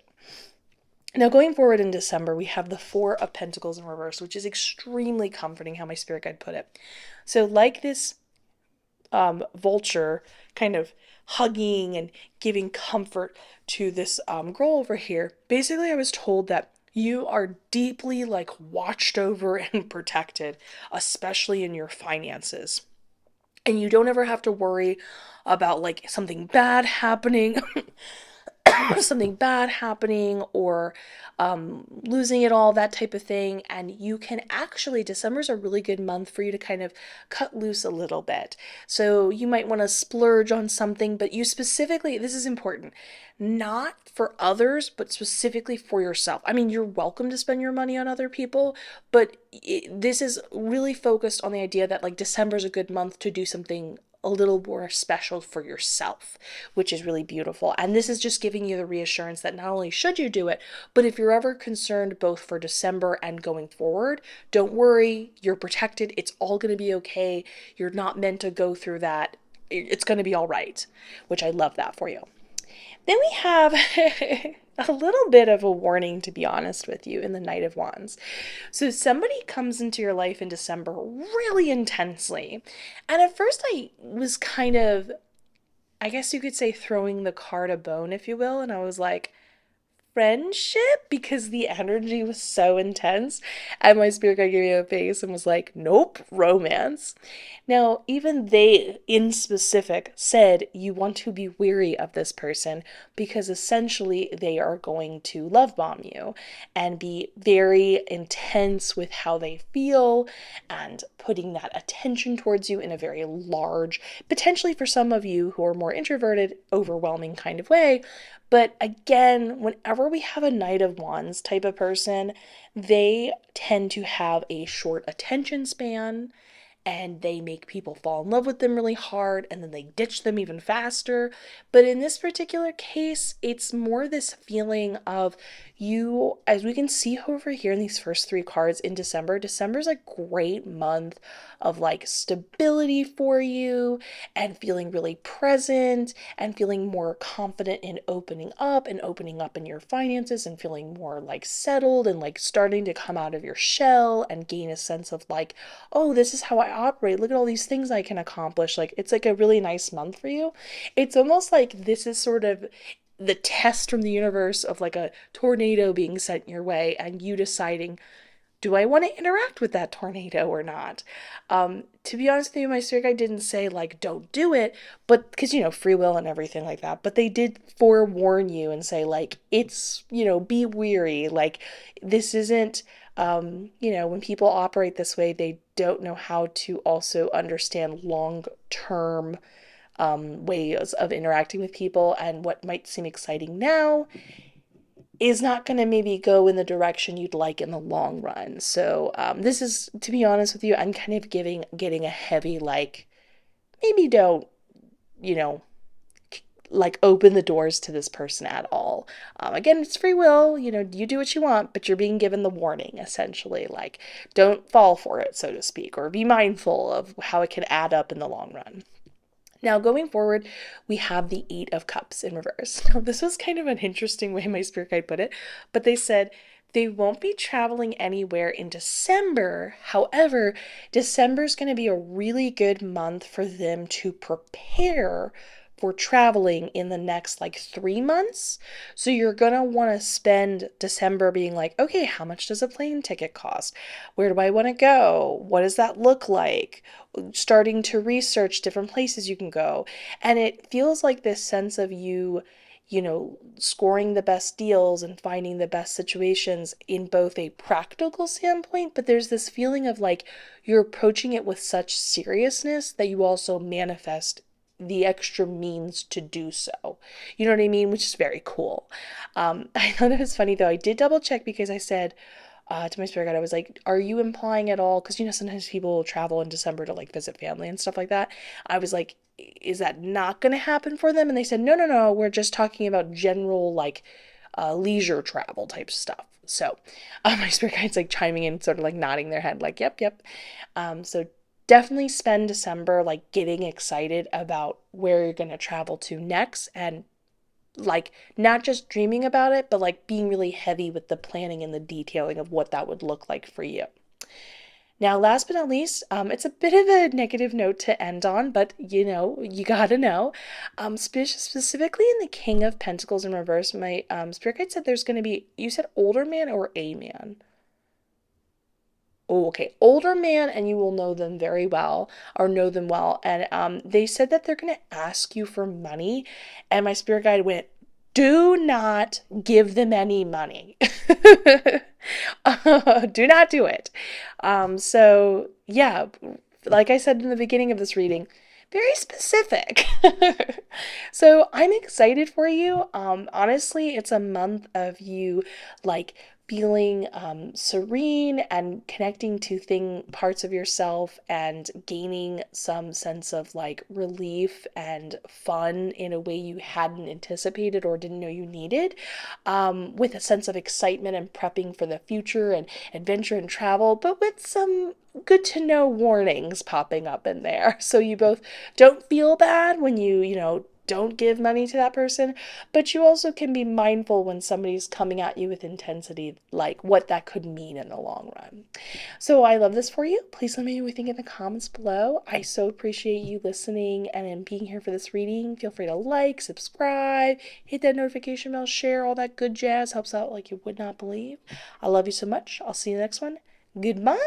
S1: Now, going forward in December, we have the Four of Pentacles in reverse, which is extremely comforting, how my spirit guide put it. So like this vulture kind of hugging and giving comfort to this girl over here, basically I was told that you are deeply like watched over and protected, especially in your finances. And you don't ever have to worry about like something bad happening something bad happening, or losing it all, that type of thing. And you can actually, December's a really good month for you to kind of cut loose a little bit. So you might want to splurge on something, but you specifically, this is important, not for others, but specifically for yourself. I mean, you're welcome to spend your money on other people, but this is really focused on the idea that like December's a good month to do something a little more special for yourself, which is really beautiful. And this is just giving you the reassurance that not only should you do it, but if you're ever concerned both for December and going forward, don't worry, you're protected. It's all going to be okay. You're not meant to go through that. It's going to be all right, which I love that for you. Then we have a little bit of a warning, to be honest with you, in the Knight of Wands. So somebody comes into your life in December really intensely. And at first I was kind of, I guess you could say, throwing the card a bone, if you will. And I was like, friendship, because the energy was so intense, and my spirit guide gave me a face and was like, nope, romance. Now, even they in specific said you want to be wary of this person, because essentially they are going to love bomb you and be very intense with how they feel and putting that attention towards you in a very large, potentially for some of you who are more introverted, overwhelming kind of way. But again, whenever we have a Knight of Wands type of person, they tend to have a short attention span, and they make people fall in love with them really hard and then they ditch them even faster. But in this particular case, it's more this feeling of you, as we can see over here in these first three cards in December. December's a great month of like stability for you and feeling really present and feeling more confident in opening up in your finances and feeling more like settled and like starting to come out of your shell and gain a sense of like, oh, this is how I operate. Look at all these things I can accomplish. Like, it's like a really nice month for you. It's almost like this is sort of the test from the universe of like a tornado being sent your way and you deciding, do I want to interact with that tornado or not? To be honest with you, my spirit guide didn't say like don't do it, but because free will and everything like that. But they did forewarn you and say like it's be weary. Like this isn't when people operate this way, they don't know how to also understand long term ways of interacting with people, and what might seem exciting now is not going to maybe go in the direction you'd like in the long run. So this is, to be honest with you, I'm kind of getting a heavy like, maybe don't, you know, like open the doors to this person at all. Again, it's free will, you do what you want, but you're being given the warning essentially, like don't fall for it, so to speak, or be mindful of how it can add up in the long run. Now, going forward, we have the Eight of Cups in reverse. Now, this was kind of an interesting way my spirit guide put it, but they said they won't be traveling anywhere in December. However, December is going to be a really good month for them to prepare for traveling in the next like 3 months. So you're going to want to spend December being like, okay, how much does a plane ticket cost? Where do I want to go? What does that look like? Starting to research different places you can go. And it feels like this sense of scoring the best deals and finding the best situations in both a practical standpoint, but there's this feeling of like you're approaching it with such seriousness that you also manifest the extra means to do so. You know what I mean? Which is very cool. I thought it was funny though. I did double check because I said, to my spirit guide, I was like, are you implying at all? Because sometimes people will travel in December to like visit family and stuff like that. I was like, is that not going to happen for them? And they said, no, no, no. We're just talking about general like leisure travel type stuff. So my spirit guide's like chiming in, sort of like nodding their head, like, yep, yep. So definitely spend December like getting excited about where you're going to travel to next, and like not just dreaming about it, but like being really heavy with the planning and the detailing of what that would look like for you. Now, last but not least, it's a bit of a negative note to end on, but you gotta know. Specifically in the King of Pentacles in reverse, my spirit guide said there's gonna be, you said older man or a man? Oh, okay, older man, and you will know them very well, or know them well. And they said that they're going to ask you for money. And my spirit guide went, do not give them any money. Do not do it. So, yeah, like I said in the beginning of this reading, very specific. So I'm excited for you. Honestly, it's a month of you like feeling serene and connecting to parts of yourself and gaining some sense of like relief and fun in a way you hadn't anticipated or didn't know you needed, with a sense of excitement and prepping for the future and adventure and travel, but with some good to know warnings popping up in there. So you both don't feel bad when you don't give money to that person, but you also can be mindful when somebody's coming at you with intensity, like what that could mean in the long run. So I love this for you. Please let me know what you think in the comments below. I so appreciate you listening and being here for this reading. Feel free to like, subscribe, hit that notification bell, share, all that good jazz. Helps out like you would not believe. I love you so much. I'll see you in the next one. Goodbye.